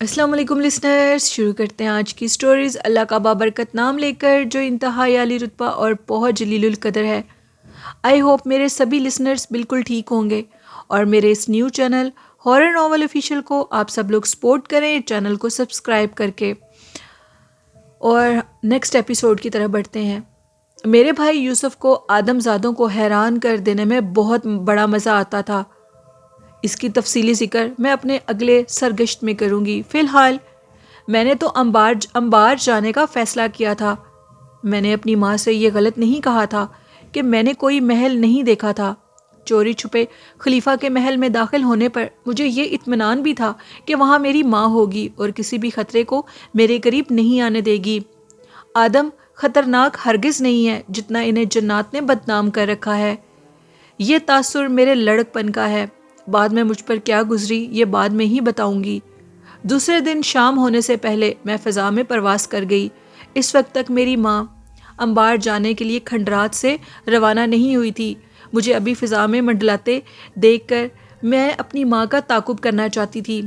السلام علیکم لسنرز، شروع کرتے ہیں آج کی سٹوریز اللہ کا بابرکت نام لے کر جو انتہائی عالی رتبہ اور بہت جلیل القدر ہے۔ آئی ہوپ میرے سبھی لسنرز بالکل ٹھیک ہوں گے اور میرے اس new channel horror novel official کو آپ سب لوگ سپورٹ کریں چینل کو سبسکرائب کر کے۔ اور نیکسٹ ایپیسوڈ کی طرف بڑھتے ہیں۔ میرے بھائی یوسف کو آدم زادوں کو حیران کر دینے میں بہت بڑا مزہ آتا تھا۔ اس کی تفصیلی ذکر میں اپنے اگلے سرگشت میں کروں گی۔ فی الحال میں نے تو انبار جانے کا فیصلہ کیا تھا۔ میں نے اپنی ماں سے یہ غلط نہیں کہا تھا کہ میں نے کوئی محل نہیں دیکھا تھا۔ چوری چھپے خلیفہ کے محل میں داخل ہونے پر مجھے یہ اطمینان بھی تھا کہ وہاں میری ماں ہوگی اور کسی بھی خطرے کو میرے قریب نہیں آنے دے گی۔ آدم خطرناک ہرگز نہیں ہے جتنا انہیں جنات نے بدنام کر رکھا ہے۔ یہ تاثر میرے لڑک پن کا ہے۔ بعد میں مجھ پر کیا گزری یہ بعد میں ہی بتاؤں گی۔ دوسرے دن شام ہونے سے پہلے میں فضا میں پرواز کر گئی۔ اس وقت تک میری ماں انبار جانے کے لیے کھنڈرات سے روانہ نہیں ہوئی تھی۔ مجھے ابھی فضا میں منڈلاتے دیکھ کر میں اپنی ماں کا تعاقب کرنا چاہتی تھی۔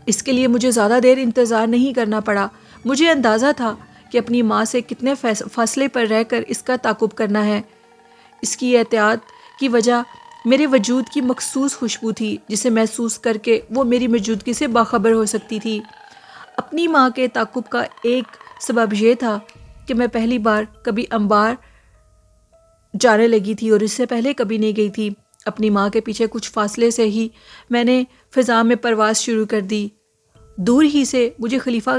اس کے لیے مجھے زیادہ دیر انتظار نہیں کرنا پڑا۔ مجھے اندازہ تھا کہ اپنی ماں سے کتنے فاصلے پر رہ کر اس کا تعاقب کرنا ہے۔ اس کی احتیاط کی وجہ میرے وجود کی مخصوص خوشبو تھی جسے محسوس کر کے وہ میری موجودگی سے باخبر ہو سکتی تھی۔ اپنی ماں کے تعاقب کا ایک سبب یہ تھا کہ میں پہلی بار کبھی انبار جانے لگی تھی اور اس سے پہلے کبھی نہیں گئی تھی۔ اپنی ماں کے پیچھے کچھ فاصلے سے ہی میں نے فضا میں پرواز شروع کر دی۔ دور ہی سے مجھے خلیفہ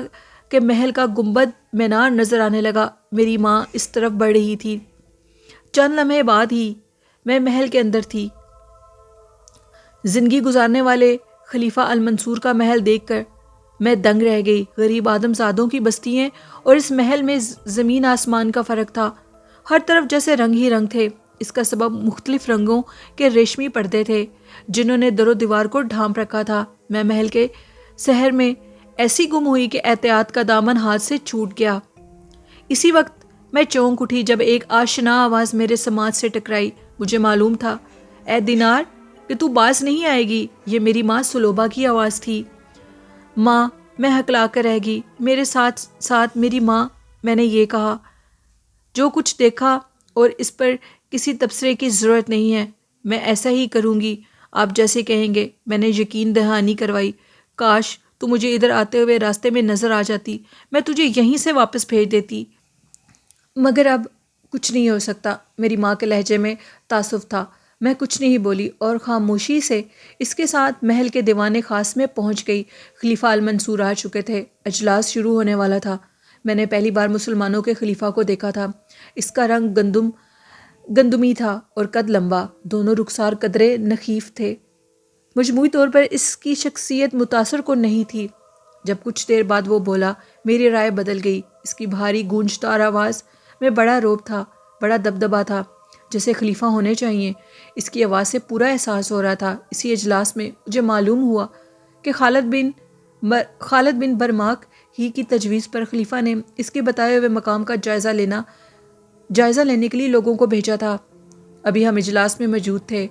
کے محل کا گنبد مینار نظر آنے لگا۔ میری ماں اس طرف بڑھ رہی تھی۔ چند لمحے بعد ہی میں محل کے اندر تھی۔ زندگی گزارنے والے خلیفہ المنصور کا محل دیکھ کر میں دنگ رہ گئی۔ غریب آدم زادوں کی بستیاں اور اس محل میں زمین آسمان کا فرق تھا۔ ہر طرف جیسے رنگ ہی رنگ تھے۔ اس کا سبب مختلف رنگوں کے ریشمی پردے تھے جنہوں نے در و دیوار کو ڈھانپ رکھا تھا۔ میں محل کے سحر میں ایسی گم ہوئی کہ احتیاط کا دامن ہاتھ سے چھوٹ گیا۔ اسی وقت میں چونک اٹھی جب ایک آشنا آواز میرے سماعت سے ٹکرائی۔ مجھے معلوم تھا اے دینار کہ تو باز نہیں آئے گی۔ یہ میری ماں سلوبہ کی آواز تھی۔ ماں، میں ہکلا کر رہ گئی۔ میرے ساتھ ساتھ میری ماں، میں نے یہ کہا، جو کچھ دیکھا اور اس پر کسی تبصرے کی ضرورت نہیں ہے۔ میں ایسا ہی کروں گی، آپ جیسے کہیں گے۔ میں نے یقین دہانی کروائی۔ کاش تو مجھے ادھر آتے ہوئے راستے میں نظر آ جاتی، میں تجھے یہیں سے واپس بھیج دیتی۔ مگر اب کچھ نہیں ہو سکتا۔ میری ماں کے لہجے میں تعصب تھا۔ میں کچھ نہیں بولی اور خاموشی سے اس کے ساتھ محل کے دیوان خاص میں پہنچ گئی۔ خلیفہ المنصور آ چکے تھے۔ اجلاس شروع ہونے والا تھا۔ میں نے پہلی بار مسلمانوں کے خلیفہ کو دیکھا تھا۔ اس کا رنگ گندمی تھا اور قد لمبا۔ دونوں رخسار قدرے نحیف تھے۔ مجموعی طور پر اس کی شخصیت متاثر کن نہیں تھی۔ جب کچھ دیر بعد وہ بولا، میری رائے بدل گئی۔ اس کی بھاری گونجدار آواز میں بڑا رعب تھا، بڑا دبدبا تھا، جیسے خلیفہ ہونے چاہیے۔ اس کی آواز سے پورا احساس ہو رہا تھا۔ اسی اجلاس میں مجھے معلوم ہوا کہ خالد بن برماک ہی کی تجویز پر خلیفہ نے اس کے بتائے ہوئے مقام کا جائزہ لینے کے لیے لوگوں کو بھیجا تھا۔ ابھی ہم اجلاس میں موجود تھے۔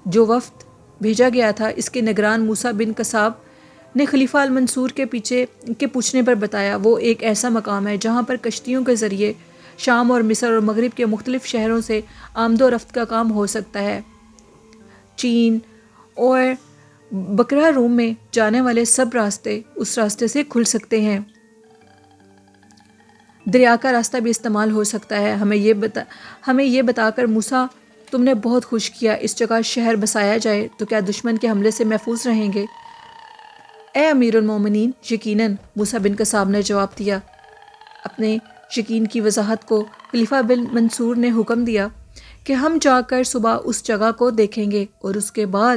جو وفد بھیجا گیا تھا اس کے نگران موسیٰ بن قصاب نے خلیفہ المنصور کے پوچھنے پر بتایا، وہ ایک ایسا مقام ہے جہاں پر کشتیوں کے ذریعے شام اور مصر اور مغرب کے مختلف شہروں سے آمد و رفت کا کام ہو سکتا ہے۔ چین اور بکرا روم میں جانے والے سب راستے اس راستے سے کھل سکتے ہیں۔ دریا کا راستہ بھی استعمال ہو سکتا ہے۔ ہمیں یہ بتا کر موسیٰ تم نے بہت خوش کیا۔ اس جگہ شہر بسایا جائے تو کیا دشمن کے حملے سے محفوظ رہیں گے؟ اے امیر المومنین، یقیناً، موسیٰ بن قصاب نے جواب دیا۔ اپنے یقین کی وضاحت کو خلیفہ بن منصور نے حکم دیا کہ ہم جا کر صبح اس جگہ کو دیکھیں گے اور اس کے بعد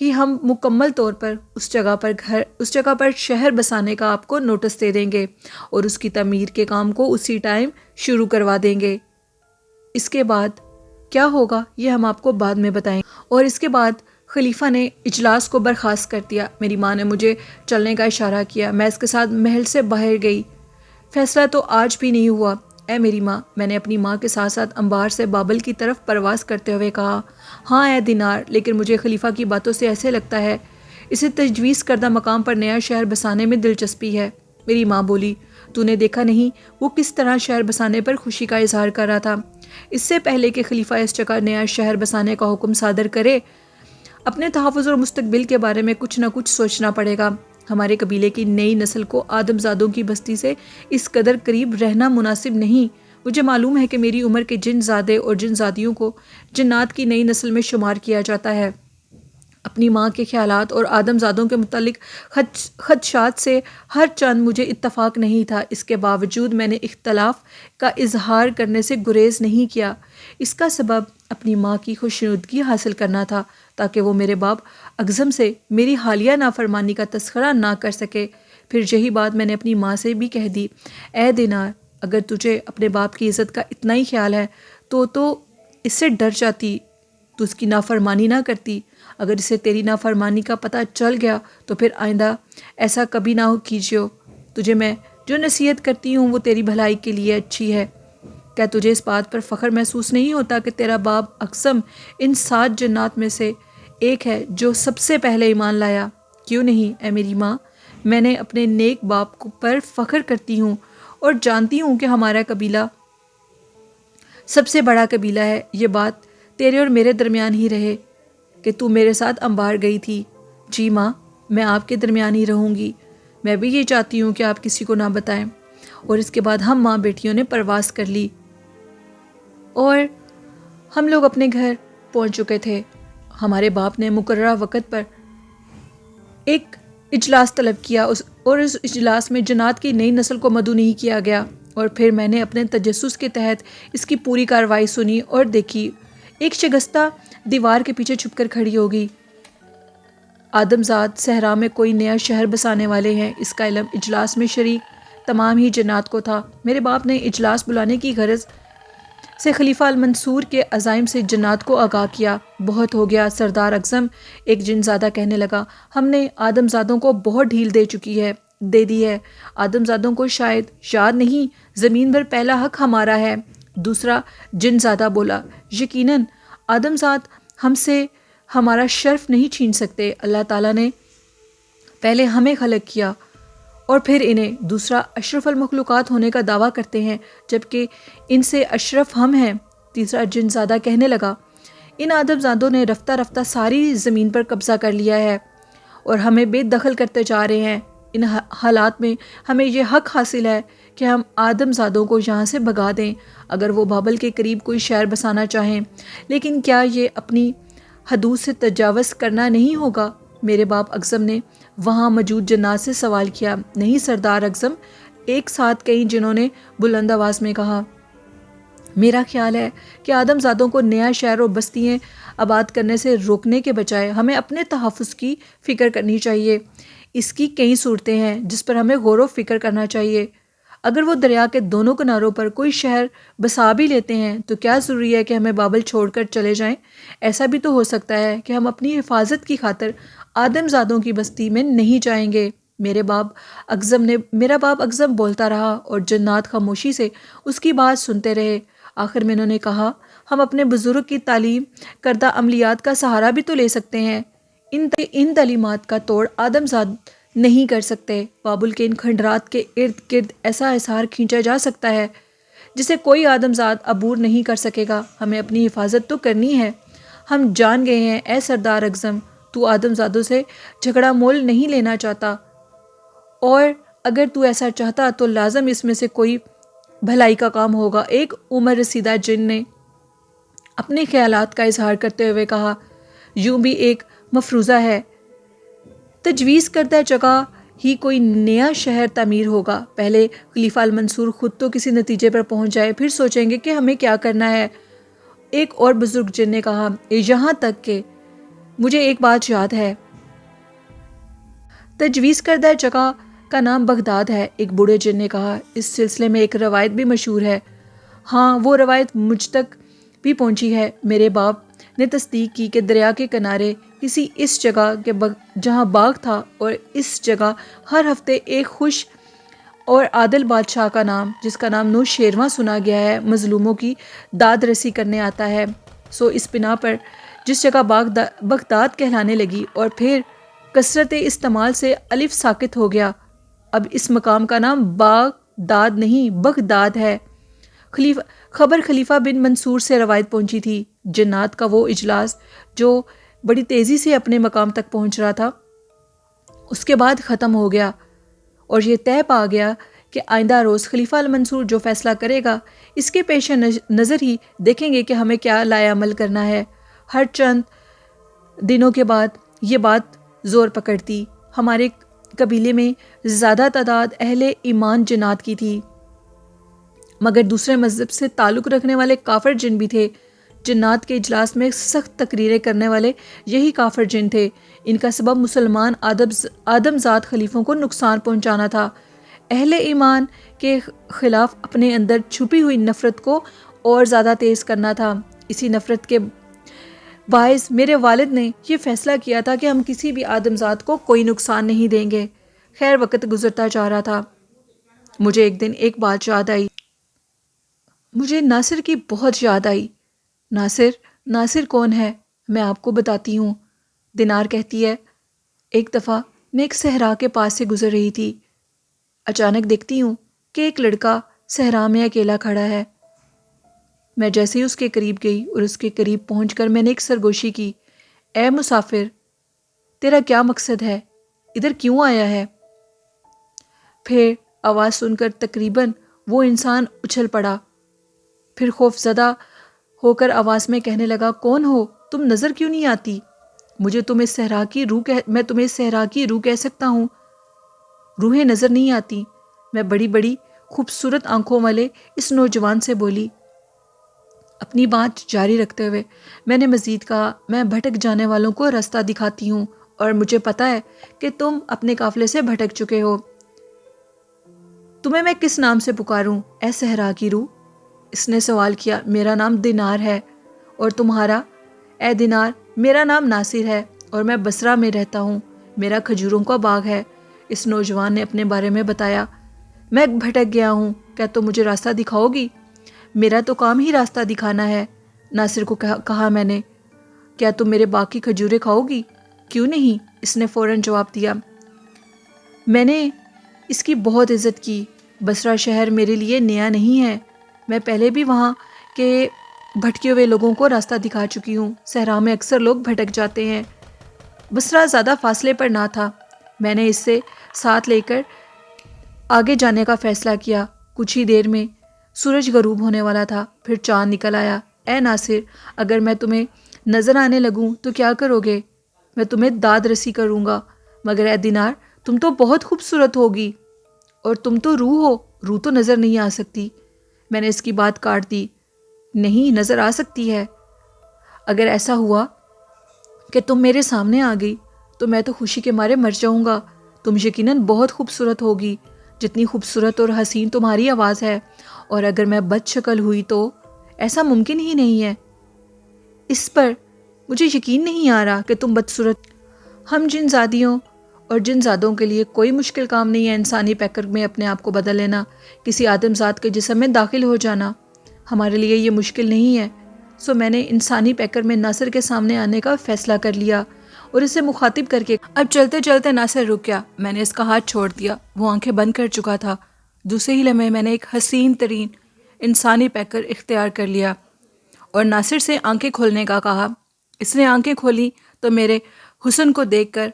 ہی ہم مکمل طور پر اس جگہ پر شہر بسانے کا آپ کو نوٹس دے دیں گے اور اس کی تعمیر کے کام کو اسی ٹائم شروع کروا دیں گے۔ اس کے بعد کیا ہوگا یہ ہم آپ کو بعد میں بتائیں۔ اور اس کے بعد خلیفہ نے اجلاس کو برخاست کر دیا۔ میری ماں نے مجھے چلنے کا اشارہ کیا۔ میں اس کے ساتھ محل سے باہر گئی۔ فیصلہ تو آج بھی نہیں ہوا اے میری ماں، میں نے اپنی ماں کے ساتھ ساتھ انبار سے بابل کی طرف پرواز کرتے ہوئے کہا۔ ہاں اے دینار، لیکن مجھے خلیفہ کی باتوں سے ایسے لگتا ہے اسے تجویز کردہ مقام پر نیا شہر بسانے میں دلچسپی ہے۔ میری ماں بولی، تو نے دیکھا نہیں وہ کس طرح شہر بسانے پر خوشی کا اظہار کر رہا تھا۔ اس سے پہلے کہ خلیفہ اس جگہ نیا شہر بسانے کا حکم صادر کرے، اپنے تحفظ اور مستقبل کے بارے میں کچھ نہ کچھ سوچنا پڑے گا۔ ہمارے قبیلے کی نئی نسل کو آدم زادوں کی بستی سے اس قدر قریب رہنا مناسب نہیں۔ مجھے معلوم ہے کہ میری عمر کے جن زادے اور جن زادیوں کو جنات کی نئی نسل میں شمار کیا جاتا ہے، اپنی ماں کے خیالات اور آدم زادوں کے متعلق خدشات سے ہر چند مجھے اتفاق نہیں تھا۔ اس کے باوجود میں نے اختلاف کا اظہار کرنے سے گریز نہیں کیا۔ اس کا سبب اپنی ماں کی خوشنودگی حاصل کرنا تھا تاکہ وہ میرے باپ اگزم سے میری حالیہ نافرمانی کا تذکرہ نہ کر سکے۔ پھر یہی بات میں نے اپنی ماں سے بھی کہہ دی۔ اے دینار، اگر تجھے اپنے باپ کی عزت کا اتنا ہی خیال ہے تو اس سے ڈر جاتی، تو اس کی نافرمانی نہ کرتی۔ اگر اسے تیری نافرمانی کا پتہ چل گیا تو پھر آئندہ ایسا کبھی نہ کیجیو۔ تجھے میں جو نصیحت کرتی ہوں وہ تیری بھلائی کے لیے اچھی ہے۔ کیا تجھے اس بات پر فخر محسوس نہیں ہوتا کہ تیرا باپ اقسم ان 7 جنات میں سے ایک ہے جو سب سے پہلے ایمان لایا؟ کیوں نہیں اے میری ماں، میں نے اپنے نیک باپ پر فخر کرتی ہوں اور جانتی ہوں کہ ہمارا قبیلہ سب سے بڑا قبیلہ ہے۔ یہ بات تیرے اور میرے درمیان ہی رہے کہ تو میرے ساتھ انبار گئی تھی۔ جی ماں، میں آپ کے درمیان ہی رہوں گی۔ میں بھی یہ چاہتی ہوں کہ آپ کسی کو نہ بتائیں۔ اور اس کے بعد ہم ماں بیٹیوں نے پرواز کر لی اور ہم لوگ اپنے گھر پہنچ چکے تھے۔ ہمارے باپ نے مقررہ وقت پر ایک اجلاس طلب کیا اور اس اجلاس میں جنات کی نئی نسل کو مدعو نہیں کیا گیا، اور پھر میں نے اپنے تجسس کے تحت اس کی پوری کارروائی سنی اور دیکھی۔ ایک شگفتہ دیوار کے پیچھے چھپ کر کھڑی ہوگی۔ آدم زاد صحرا میں کوئی نیا شہر بسانے والے ہیں، اس کا علم اجلاس میں شریک تمام ہی جنات کو تھا۔ میرے باپ نے اجلاس بلانے کی غرض سے خلیفہ المنصور کے عزائم سے جنات کو آگاہ کیا۔ بہت ہو گیا سردار اقزم، ایک جن زادہ کہنے لگا، ہم نے آدم زادوں کو بہت ڈھیل دے دی ہے۔ آدم زادوں کو شاید یاد نہیں، زمین پر پہلا حق ہمارا ہے۔ دوسرا جن زادہ بولا، یقیناً آدم زاد ہم سے ہمارا شرف نہیں چھین سکتے۔ اللہ تعالیٰ نے پہلے ہمیں خلق کیا اور پھر انہیں۔ دوسرا اشرف المخلوقات ہونے کا دعویٰ کرتے ہیں جبکہ ان سے اشرف ہم ہیں۔ تیسرا جن زادہ کہنے لگا، ان آدم زادوں نے رفتہ رفتہ ساری زمین پر قبضہ کر لیا ہے اور ہمیں بے دخل کرتے جا رہے ہیں۔ ان حالات میں ہمیں یہ حق حاصل ہے کہ ہم آدم زادوں کو یہاں سے بھگا دیں اگر وہ بابل کے قریب کوئی شہر بسانا چاہیں، لیکن کیا یہ اپنی حدود سے تجاوز کرنا نہیں ہوگا؟ میرے باپ اقزم نے وہاں موجود جنات سے سوال کیا۔ نہیں سردار اقزم، ایک ساتھ کئی جنوں نے بلند آواز میں کہا۔ میرا خیال ہے کہ آدم زادوں کو نیا شہر اور بستیاں آباد کرنے سے روکنے کے بجائے ہمیں اپنے تحفظ کی فکر کرنی چاہیے۔ اس کی کئی صورتیں ہیں جس پر ہمیں غور و فکر کرنا چاہیے۔ اگر وہ دریا کے دونوں کناروں پر کوئی شہر بسا بھی لیتے ہیں تو کیا ضروری ہے کہ ہمیں بابل چھوڑ کر چلے جائیں؟ ایسا بھی تو ہو سکتا ہے کہ ہم اپنی حفاظت کی خاطر آدم زادوں کی بستی میں نہیں جائیں گے۔ میرا باپ اقزم بولتا رہا اور جنات خاموشی سے اس کی بات سنتے رہے۔ آخر میں انہوں نے کہا، ہم اپنے بزرگ کی تعلیم کردہ عملیات کا سہارا بھی تو لے سکتے ہیں۔ ان تعلیمات کا توڑ آدم زاد نہیں کر سکتے۔ بابل کے ان کھنڈرات کے ارد گرد ایسا احسار کھینچا جا سکتا ہے جسے کوئی آدم زاد عبور نہیں کر سکے گا۔ ہمیں اپنی حفاظت تو کرنی ہے۔ ہم جان گئے ہیں اے سردار اقزم، تو آدم زادوں سے جھگڑا مول نہیں لینا چاہتا، اور اگر تو ایسا چاہتا تو لازم اس میں سے کوئی بھلائی کا کام ہوگا۔ ایک عمر رسیدہ جن نے اپنے خیالات کا اظہار کرتے ہوئے کہا، یوں بھی ایک مفروضہ ہے، تجویز کردہ جگہ ہی کوئی نیا شہر تعمیر ہوگا۔ پہلے خلیفہ المنصور خود تو کسی نتیجے پر پہنچ جائے، پھر سوچیں گے کہ ہمیں کیا کرنا ہے۔ ایک اور بزرگ جن نے کہا، یہاں تک کہ مجھے ایک بات یاد ہے، تجویز کردہ جگہ کا نام بغداد ہے۔ ایک بوڑھے جن نے کہا، اس سلسلے میں ایک روایت بھی مشہور ہے۔ ہاں، وہ روایت مجھ تک بھی پہنچی ہے۔ میرے باپ نے تصدیق کی کہ دریا کے کنارے کسی اس جگہ کے جہاں باغ تھا، اور اس جگہ ہر ہفتے ایک خوش اور عادل بادشاہ کا نام، جس کا نام نوشیرواں سنا گیا ہے، مظلوموں کی داد رسی کرنے آتا ہے۔ سو اس بنا پر جس جگہ بغداد کہلانے لگی اور پھر کثرت استعمال سے الف ساکت ہو گیا۔ اب اس مقام کا نام باغداد نہیں بغداد ہے۔ خبر خلیفہ بن منصور سے روایت پہنچی تھی۔ جنات کا وہ اجلاس جو بڑی تیزی سے اپنے مقام تک پہنچ رہا تھا، اس کے بعد ختم ہو گیا، اور یہ طے پا گیا کہ آئندہ روز خلیفہ المنصور جو فیصلہ کرے گا، اس کے پیش نظر ہی دیکھیں گے کہ ہمیں کیا لائے عمل کرنا ہے۔ ہر چند دنوں کے بعد یہ بات زور پکڑتی۔ ہمارے قبیلے میں زیادہ تعداد اہل ایمان جنات کی تھی، مگر دوسرے مذہب سے تعلق رکھنے والے کافر جن بھی تھے۔ جنات کے اجلاس میں سخت تقریریں کرنے والے یہی کافر جن تھے۔ ان کا سبب مسلمان آدم ذات خلیفوں کو نقصان پہنچانا تھا، اہل ایمان کے خلاف اپنے اندر چھپی ہوئی نفرت کو اور زیادہ تیز کرنا تھا۔ اسی نفرت کے باعث میرے والد نے یہ فیصلہ کیا تھا کہ ہم کسی بھی آدم ذات کو کوئی نقصان نہیں دیں گے۔ خیر، وقت گزرتا جا رہا تھا۔ مجھے ایک دن ایک بات یاد آئی۔ مجھے ناصر کی بہت یاد آئی۔ ناصر کون ہے؟ میں آپ کو بتاتی ہوں۔ دینار کہتی ہے، ایک دفعہ میں ایک صحرا کے پاس سے گزر رہی تھی۔ اچانک دیکھتی ہوں کہ ایک لڑکا صحرا میں اکیلا کھڑا ہے۔ میں جیسے ہی اس کے قریب گئی اور اس کے قریب پہنچ کر میں نے ایک سرگوشی کی، اے مسافر، تیرا کیا مقصد ہے؟ ادھر کیوں آیا ہے؟ پھر آواز سن کر تقریباً وہ انسان اچھل پڑا، پھر خوف زدہ ہو کر آواز میں کہنے لگا، کون ہو تم؟ نظر کیوں نہیں آتی؟ میں تمہیں صحرا کی روح کہہ سکتا ہوں، روحیں نظر نہیں آتی۔ میں بڑی بڑی خوبصورت آنکھوں والے اس نوجوان سے بولی۔ اپنی بات جاری رکھتے ہوئے میں نے مزید کہا، میں بھٹک جانے والوں کو راستہ دکھاتی ہوں، اور مجھے پتا ہے کہ تم اپنے قافلے سے بھٹک چکے ہو۔ تمہیں میں کس نام سے پکاروں اے صحرا کی روح؟ اس نے سوال کیا۔ میرا نام دینار ہے، اور تمہارا؟ اے دینار، میرا نام ناصر ہے، اور میں بصرہ میں رہتا ہوں، میرا کھجوروں کا باغ ہے۔ اس نوجوان نے اپنے بارے میں بتایا۔ میں بھٹک گیا ہوں، کیا تم مجھے راستہ دکھاؤ گی؟ میرا تو کام ہی راستہ دکھانا ہے۔ ناصر کو کہا میں نے، کیا تم میرے باغ کی کھجوریں کھاؤ گی؟ کیوں نہیں، اس نے فوراً جواب دیا۔ میں نے اس کی بہت عزت کی۔ بصرہ شہر میرے لیے نیا نہیں ہے، میں پہلے بھی وہاں کے بھٹکے ہوئے لوگوں کو راستہ دکھا چکی ہوں۔ صحرا میں اکثر لوگ بھٹک جاتے ہیں۔ بصرہ زیادہ فاصلے پر نہ تھا۔ میں نے اس سے ساتھ لے کر آگے جانے کا فیصلہ کیا۔ کچھ ہی دیر میں سورج غروب ہونے والا تھا، پھر چاند نکل آیا۔ اے ناصر، اگر میں تمہیں نظر آنے لگوں تو کیا کرو گے؟ میں تمہیں داد رسی کروں گا۔ مگر اے دینار، تم تو بہت خوبصورت ہوگی، اور تم تو روح ہو، روح تو نظر نہیں آ سکتی۔ میں نے اس کی بات کاٹ دی۔ نہیں، نظر آ سکتی ہے۔ اگر ایسا ہوا کہ تم میرے سامنے آ گئی تو میں تو خوشی کے مارے مر جاؤں گا۔ تم یقیناً بہت خوبصورت ہوگی، جتنی خوبصورت اور حسین تمہاری آواز ہے، اور اگر میں بد شکل ہوئی تو ایسا ممکن ہی نہیں ہے۔ اس پر مجھے یقین نہیں آ رہا کہ تم بدصورت۔ ہم جن زادیوں اور جن زادوں کے لیے کوئی مشکل کام نہیں ہے انسانی پیکر میں اپنے آپ کو بدل لینا، کسی آدم ذات کے جسم میں داخل ہو جانا۔ ہمارے لیے یہ مشکل نہیں ہے۔ سو میں نے انسانی پیکر میں ناصر کے سامنے آنے کا فیصلہ کر لیا اور اسے مخاطب کر کے اب چلتے چلتے ناصر رک گیا۔ میں نے اس کا ہاتھ چھوڑ دیا، وہ آنکھیں بند کر چکا تھا۔ دوسرے ہی لمحے میں نے ایک حسین ترین انسانی پیکر اختیار کر لیا اور ناصر سے آنکھیں کھولنے کا کہا۔ اس نے آنکھیں کھولی تو میرے حسن کو دیکھ کر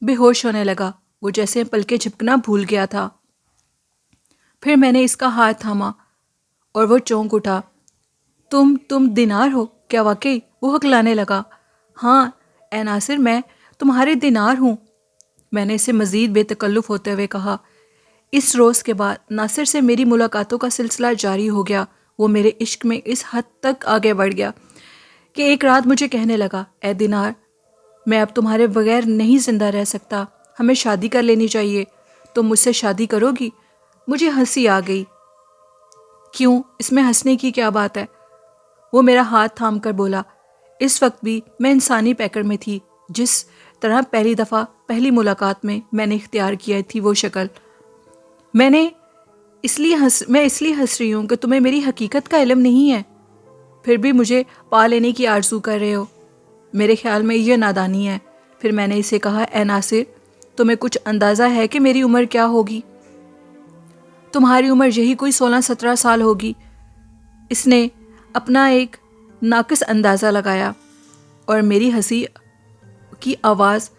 بے ہوش ہونے لگا، وہ جیسے پلکیں جھپکنا بھول گیا تھا۔ پھر میں نے اس کا ہاتھ تھاما اور وہ چونک اٹھا۔ تم دینار ہو کیا واقعی؟ وہ ہکلانے لگا۔ ہاں اے ناصر، میں تمہارے دینار ہوں، میں نے اسے مزید بے تکلف ہوتے ہوئے کہا۔ اس روز کے بعد ناصر سے میری ملاقاتوں کا سلسلہ جاری ہو گیا۔ وہ میرے عشق میں اس حد تک آگے بڑھ گیا کہ ایک رات مجھے کہنے لگا، اے دینار، میں اب تمہارے بغیر نہیں زندہ رہ سکتا، ہمیں شادی کر لینی چاہیے، تم مجھ سے شادی کرو گی؟ مجھے ہنسی آ گئی۔ کیوں، اس میں ہنسنے کی کیا بات ہے؟ وہ میرا ہاتھ تھام کر بولا۔ اس وقت بھی میں انسانی پیکر میں تھی، جس طرح پہلی دفعہ پہلی ملاقات میں نے اختیار کیا تھی وہ شکل۔ میں اس لیے ہنس رہی ہوں کہ تمہیں میری حقیقت کا علم نہیں ہے، پھر بھی مجھے پا لینے کی آرزو کر رہے ہو۔ میرے خیال میں یہ نادانی ہے۔ پھر میں نے اسے کہا، اے ناصر، تمہیں کچھ اندازہ ہے کہ میری عمر کیا ہوگی؟ تمہاری عمر یہی کوئی 16-17 سال ہوگی۔ اس نے اپنا ایک ناقص اندازہ لگایا اور میری ہنسی کی آواز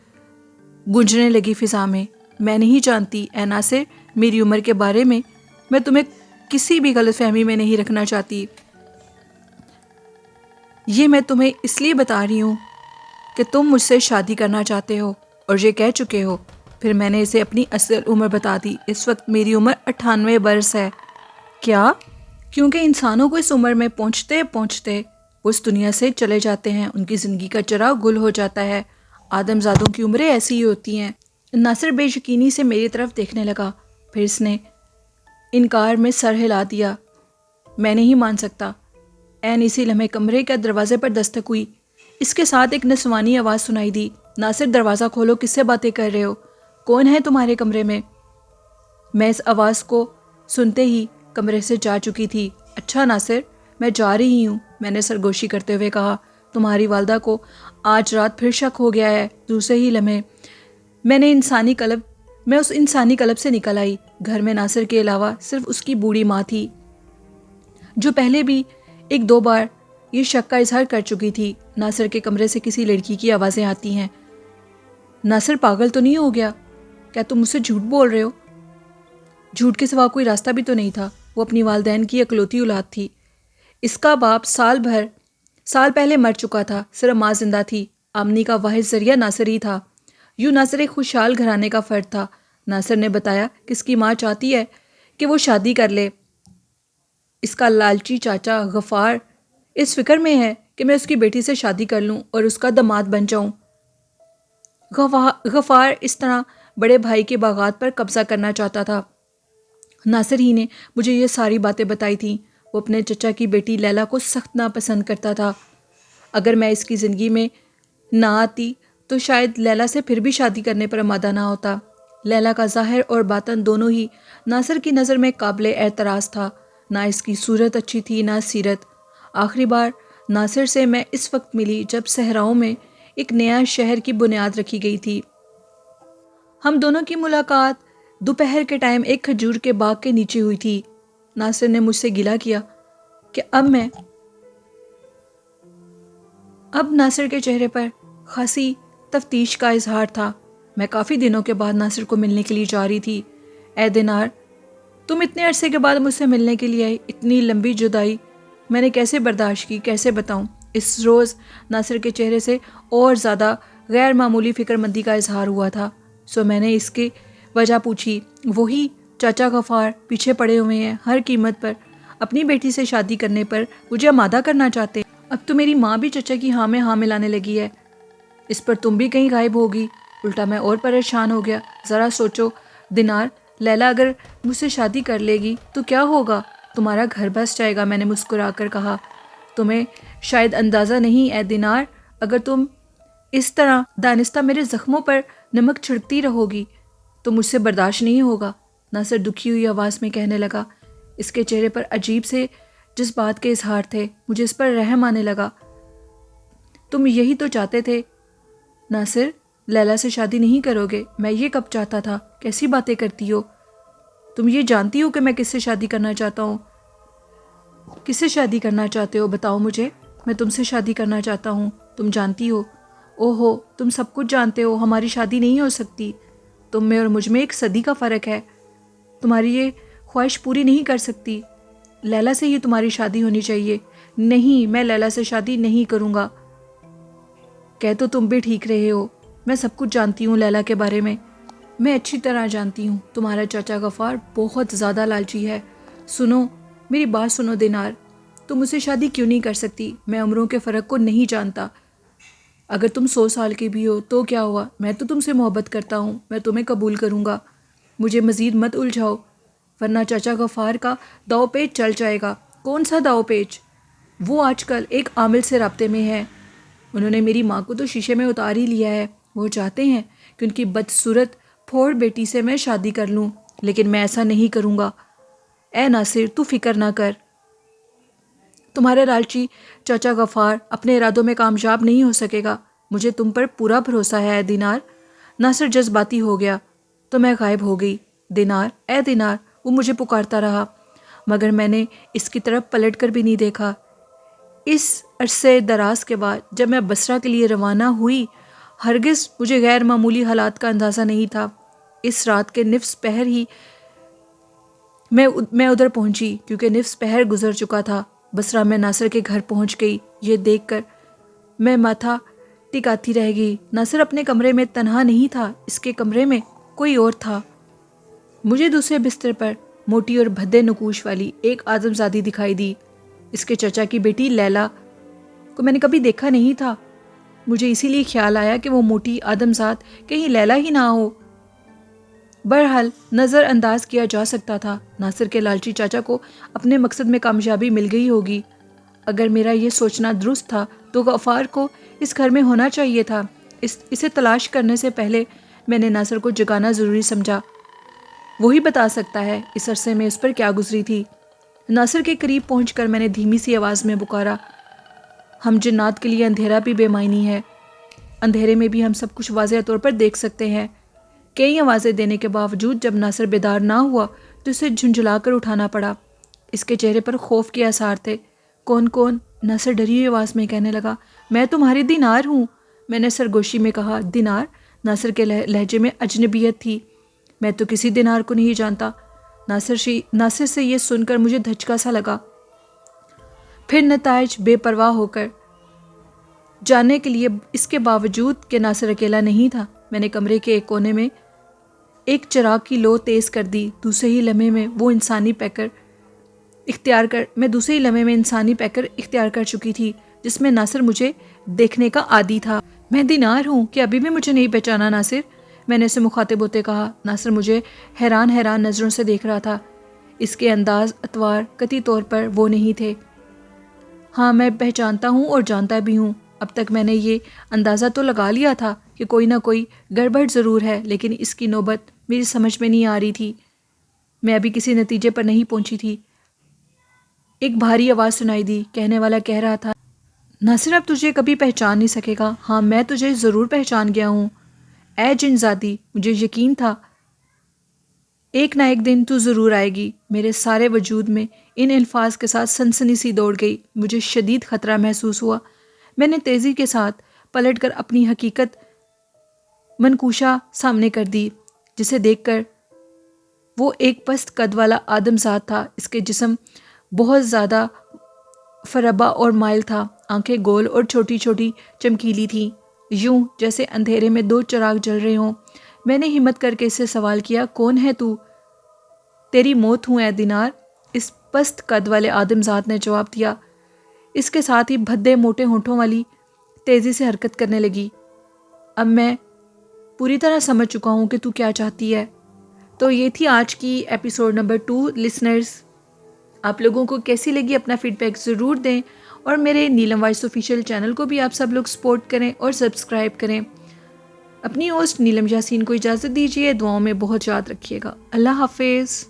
گونجنے لگی فضا میں۔ میں نہیں جانتی اے ناصر میری عمر کے بارے میں تمہیں کسی بھی غلط فہمی میں نہیں رکھنا چاہتی۔ یہ میں تمہیں اس لیے بتا رہی ہوں کہ تم مجھ سے شادی کرنا چاہتے ہو اور یہ کہہ چکے ہو۔ پھر میں نے اسے اپنی اصل عمر بتا دی۔ اس وقت میری عمر 98 برس ہے۔ کیا؟ کیونکہ انسانوں کو اس عمر میں پہنچتے پہنچتے وہ اس دنیا سے چلے جاتے ہیں، ان کی زندگی کا چراغ گل ہو جاتا ہے۔ آدم زادوں کی عمریں ایسی ہی ہوتی ہیں۔ ناصر بے یقینی سے میری طرف دیکھنے لگا، پھر اس نے انکار میں سر ہلا دیا۔ میں نہیں مان سکتا۔ عین اسی لمحے کمرے کے دروازے پر دستک ہوئی۔ اس کے ساتھ ایک نسوانی آواز سنائی دی، ناصر دروازہ کھولو، کس سے باتیں کر رہے ہو؟ کون ہے تمہارے کمرے میں؟ میں اس آواز کو سنتے ہی کمرے سے جا چکی تھی۔ اچھا ناصر، میں جا رہی ہوں، میں نے سرگوشی کرتے ہوئے کہا۔ تمہاری والدہ کو آج رات پھر شک ہو گیا ہے۔ دوسرے ہی لمحے میں اس انسانی قلب سے نکل آئی۔ گھر میں ناصر کے علاوہ صرف اس کی بوڑھی ماں تھی، جو پہلے بھی 1-2 بار یہ شک کا اظہار کر چکی تھی۔ ناصر کے کمرے سے کسی لڑکی کی آوازیں آتی ہیں۔ ناصر پاگل تو نہیں ہو گیا؟ کیا تم مجھ سے جھوٹ بول رہے ہو؟ جھوٹ کے سوا کوئی راستہ بھی تو نہیں تھا۔ وہ اپنی والدین کی اکلوتی اولاد تھی۔ اس کا باپ سال پہلے مر چکا تھا، صرف ماں زندہ تھی۔ آمدنی کا واحد ذریعہ ناصر ہی تھا۔ یوں ناصر ایک خوشحال گھرانے کا فرد تھا۔ ناصر نے بتایا کہ اس کی ماں چاہتی ہے کہ وہ شادی کر لے۔ اس کا لالچی چاچا غفار اس فکر میں ہے کہ میں اس کی بیٹی سے شادی کر لوں اور اس کا داماد بن جاؤں۔ غفار اس طرح بڑے بھائی کے باغات پر قبضہ کرنا چاہتا تھا۔ ناصر ہی نے مجھے یہ ساری باتیں بتائی تھیں۔ وہ اپنے چچا کی بیٹی لیلا کو سخت ناپسند کرتا تھا۔ اگر میں اس کی زندگی میں نہ آتی تو شاید لیلا سے پھر بھی شادی کرنے پر آمادہ نہ ہوتا۔ لیلا کا ظاہر اور باطن دونوں ہی ناصر کی نظر میں قابل اعتراض تھا۔ نہ اس کی صورت اچھی تھی، نہ سیرت۔ آخری بار ناصر سے میں اس وقت ملی جب صحراؤں میں ایک نیا شہر کی بنیاد رکھی گئی تھی۔ ہم دونوں کی ملاقات دوپہر کے ٹائم ایک کھجور کے باغ کے نیچے ہوئی تھی۔ ناصر نے مجھ سے گلہ کیا کہ اب ناصر کے چہرے پر خاصی تفتیش کا اظہار تھا۔ میں کافی دنوں کے بعد ناصر کو ملنے کے لیے جا رہی تھی۔ اے دینار، تم اتنے عرصے کے بعد مجھ سے ملنے کے لیے آئی۔ اتنی لمبی جدائی میں نے کیسے برداشت کی، کیسے بتاؤں؟ اس روز ناصر کے چہرے سے اور زیادہ غیر معمولی فکر مندی کا اظہار ہوا تھا۔ سو میں نے اس کی وجہ پوچھی۔ وہی چاچا غفار پیچھے پڑے ہوئے ہیں، ہر قیمت پر اپنی بیٹی سے شادی کرنے پر مجھے آمادہ کرنا چاہتے ہیں۔ اب تو میری ماں بھی چچا کی ہاں میں ہاں ملانے لگی ہے۔ اس پر تم بھی کہیں غائب ہوگی۔ الٹا میں اور پریشان ہو گیا۔ ذرا سوچو دینار، لیلا اگر مجھ سے شادی کر لے گی تو کیا ہوگا؟ تمہارا گھر بس جائے گا، میں نے مسکرا کر کہا۔ تمہیں شاید اندازہ نہیں اے دینار، اگر تم اس طرح دانستہ میرے زخموں پر نمک چھڑکتی رہو گی تو مجھ سے برداشت نہیں ہوگا۔ ناصر دکھی ہوئی آواز میں کہنے لگا۔ اس کے چہرے پر عجیب سے جذبات کے اظہار تھے۔ مجھے اس پر رحم آنے لگا۔ تم یہی تو چاہتے تھے ناصر، لیلا سے شادی نہیں کرو گے؟ میں یہ کب چاہتا تھا؟ کیسی باتیں کرتی ہو؟ تم یہ جانتی ہو کہ میں کس سے شادی کرنا چاہتا ہوں؟ کس سے شادی کرنا چاہتے ہو؟ بتاؤ مجھے۔ میں تم سے شادی کرنا چاہتا ہوں، تم جانتی ہو۔ اوہو، تم سب کچھ جانتے ہو۔ ہماری شادی نہیں ہو سکتی۔ تم میں اور مجھ میں 1 صدی کا فرق ہے۔ تمہاری یہ خواہش پوری نہیں کر سکتی۔ لیلا سے ہی تمہاری شادی ہونی چاہیے۔ نہیں، میں لیلا سے شادی نہیں کروں گا۔ کہہ تو تم بھی ٹھیک رہے ہو۔ میں سب کچھ جانتی ہوں لیلا کے بارے میں۔ میں اچھی طرح جانتی ہوں تمہارا چاچا غفار بہت زیادہ لالچی ہے۔ سنو، میری بات سنو دینار، تم مجھ سے شادی کیوں نہیں کر سکتی؟ میں عمروں کے فرق کو نہیں جانتا۔ اگر تم 100 سال کے بھی ہو تو کیا ہوا؟ میں تو تم سے محبت کرتا ہوں، میں تمہیں قبول کروں گا۔ مجھے مزید مت الجھاؤ ورنہ چاچا غفار کا داؤ پیچ چل جائے گا۔ کون سا داؤ پیچ؟ وہ آج کل ایک عامل سے رابطے میں ہے۔ انہوں نے میری ماں کو تو شیشے میں اتار ہی لیا ہے۔ وہ چاہتے ہیں کہ ان کی بدصورت پھوڑ بیٹی سے میں شادی کر لوں، لیکن میں ایسا نہیں کروں گا۔ اے ناصر، تو فکر نہ کر۔ تمہارے لالچی چاچا غفار اپنے ارادوں میں کامیاب نہیں ہو سکے گا۔ مجھے تم پر پورا بھروسہ ہے اے دینار۔ ناصر جذباتی ہو گیا تو میں غائب ہو گئی۔ دینار، اے دینار، وہ مجھے پکارتا رہا، مگر میں نے اس کی طرف پلٹ کر بھی نہیں دیکھا۔ اس عرصے دراز کے بعد جب میں بصرہ کے لیے روانہ ہوئی، ہرگز مجھے غیر معمولی حالات کا اندازہ نہیں تھا۔ اس رات کے نصف پہر ہی میں ادھر پہنچی کیونکہ نصف پہر گزر چکا تھا۔ بصرہ میں ناصر کے گھر پہنچ گئی۔ یہ دیکھ کر میں ماتھا ٹکاتی رہ گئی۔ ناصر اپنے کمرے میں تنہا نہیں تھا، اس کے کمرے میں کوئی اور تھا۔ مجھے دوسرے بستر پر موٹی اور بھدے نقوش والی ایک آدم زادی دکھائی دی۔ اس کے چچا کی بیٹی لیلا کو میں نے کبھی دیکھا نہیں تھا۔ مجھے اسی لیے خیال آیا کہ وہ موٹی آدم زاد کہیں لیلا ہی نہ ہو۔ بہرحال نظر انداز کیا جا سکتا تھا ناصر کے لالچی چاچا کو اپنے مقصد میں کامیابی مل گئی ہوگی۔ اگر میرا یہ سوچنا درست تھا تو غفار کو اس گھر میں ہونا چاہیے تھا۔ اسے تلاش کرنے سے پہلے میں نے ناصر کو جگانا ضروری سمجھا۔ وہی بتا سکتا ہے اس عرصے میں اس پر کیا گزری تھی۔ ناصر کے قریب پہنچ کر میں نے دھیمی سی آواز میں پکارا، ہم جنات کے لیے اندھیرا بھی بے معنی ہے، اندھیرے میں بھی ہم سب کچھ واضح طور پر دیکھ سکتے ہیں۔ کئی آوازیں دینے کے باوجود جب ناصر بیدار نہ ہوا تو اسے جھنجھلا کر اٹھانا پڑا۔ اس کے چہرے پر خوف کے آثار تھے۔ کون کون؟ ناصر ڈری ہوئی آواز میں کہنے لگا، میں تمہاری دینار ہوں۔ میں نے سرگوشی میں کہا، دینار؟ ناصر کے لہجے میں اجنبیت تھی۔ میں تو کسی دینار کو نہیں جانتا۔ ناصر سے یہ سن کر مجھے دھچکا سا لگا۔ پھر نتائج بے پرواہ ہو کر جاننے کے لیے اس کے باوجود کہ ناصر اکیلا نہیں تھا، میں نے کمرے کے ایک کونے میں ایک چراغ کی لو تیز کر دی۔ دوسرے ہی لمحے میں انسانی پیکر اختیار کر چکی تھی جس میں ناصر مجھے دیکھنے کا عادی تھا۔ میں دینار ہوں کہ ابھی بھی مجھے نہیں پہچانا ناصر؟ میں نے اسے مخاطب ہوتے کہا۔ ناصر مجھے حیران نظروں سے دیکھ رہا تھا۔ اس کے انداز اتوار قطعی طور پر وہ نہیں تھے۔ ہاں، میں پہچانتا ہوں اور جانتا بھی ہوں۔ اب تک میں نے یہ اندازہ تو لگا لیا تھا کہ کوئی نہ کوئی گڑبڑ ضرور ہے، لیکن اس کی نوبت میری سمجھ میں نہیں آ رہی تھی۔ میں ابھی کسی نتیجے پر نہیں پہنچی تھی۔ ایک بھاری آواز سنائی دی۔ کہنے والا کہہ رہا تھا، ناصر اب تجھے کبھی پہچان نہیں سکے گا۔ ہاں، میں تجھے ضرور پہچان گیا ہوں۔ اے جن زادی، مجھے یقین تھا ایک نہ ایک دن تو ضرور آئے گی۔ میرے سارے وجود میں ان الفاظ کے ساتھ سنسنی سی دوڑ گئی۔ مجھے شدید خطرہ محسوس ہوا۔ میں نے تیزی کے ساتھ پلٹ کر اپنی حقیقت منقوشہ سامنے کر دی، جسے دیکھ کر وہ ایک پست قد والا آدم زاد تھا۔ اس کے جسم بہت زیادہ فربا اور مائل تھا۔ آنکھیں گول اور چھوٹی چھوٹی چمکیلی تھیں، یوں جیسے اندھیرے میں دو چراغ جل رہے ہوں۔ میں نے ہمت کر کے اس سے سوال کیا، کون ہے تو؟ تیری موت ہوں اے دینار، اس پست قد والے آدم زاد نے جواب دیا۔ اس کے ساتھ ہی بھدے موٹے ہونٹوں والی تیزی سے حرکت کرنے لگی۔ اب میں پوری طرح سمجھ چکا ہوں کہ تو کیا چاہتی ہے۔ تو یہ تھی آج کی ایپیسوڈ نمبر 2 لسنرز۔ آپ لوگوں کو کیسی لگی اپنا فیڈ بیک ضرور دیں، اور میرے نیلم وائس آفیشیل چینل کو بھی آپ سب لوگ سپورٹ کریں اور سبسکرائب کریں۔ اپنی ہوسٹ نیلم یاسین کو اجازت دیجیے، دعاؤں میں بہت یاد رکھیے گا۔ اللہ حافظ۔